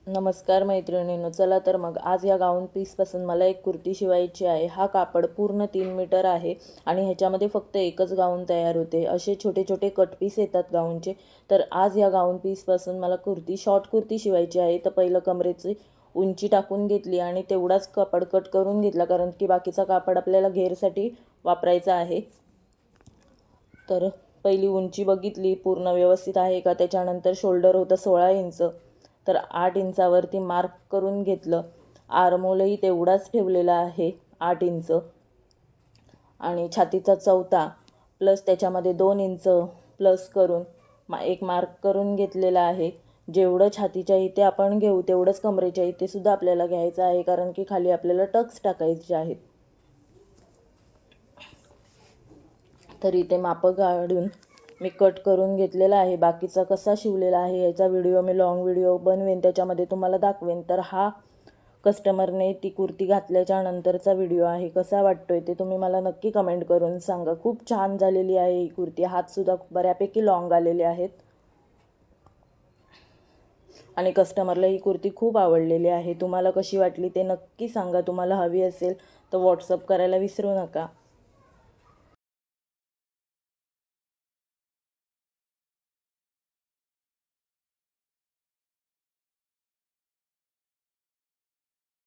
नमस्कार मैत्रिणींनो, चला तर मग आज या गाऊन पीसपासून मला एक कुर्ती शिवायची आहे। हा कापड पूर्ण 3 मीटर आहे आणि ह्याच्यामध्ये फक्त एकच गाऊन तयार होते। असे छोटे छोटे कट पीस येतात गाऊनचे। तर आज या गाऊन पीसपासून मला शॉर्ट कुर्ती शिवायची आहे। तर पहिलं कमरेची उंची टाकून घेतली आणि तेवढाच कापड कट करून घेतला, कारण की बाकीचा कापड आपल्याला घेरसाठी वापरायचा आहे। तर पहिली उंची बघितली पूर्ण व्यवस्थित आहे का। त्याच्यानंतर शोल्डर होतं 16 इंच, तर 8 इंचावरती मार्क करून घेतलं। आर्मोलही तेवढाच ठेवलेला आहे 8 इंच, आणि छातीचा चौथा प्लस त्याच्यामध्ये 2 इंच प्लस करून एक मार्क करून घेतलेला आहे। जेवढं छातीच्या इथे आपण घेऊ तेवढंच कमरेच्या इथे सुद्धा आपल्याला घ्यायचं आहे, कारण की खाली आपल्याला टक्स टाकायचे आहेत। तर इथे माप काढून मी कट करून घेतलेला आहे। बाकीचा कसा शिवलेला आहे याचा व्हिडिओ मी लॉंग व्हिडिओ बनवेन, त्याच्यामध्ये तुम्हाला दाखवेन। तर हा कस्टमरने ती कुर्ती घातल्याच्या नंतरचा व्हिडिओ आहे। कसा वाटतोय ते तुम्ही मला नक्की कमेंट करून सांगा। खूप छान झालेली आहे ही कुर्ती। हातसुद्धा बऱ्यापैकी लॉंग आलेले आहेत आणि कस्टमरला ही कुर्ती खूप आवडलेली आहे। तुम्हाला कशी वाटली ते नक्की सांगा। तुम्हाला हवी असेल तर व्हॉट्सअप करायला विसरू नका।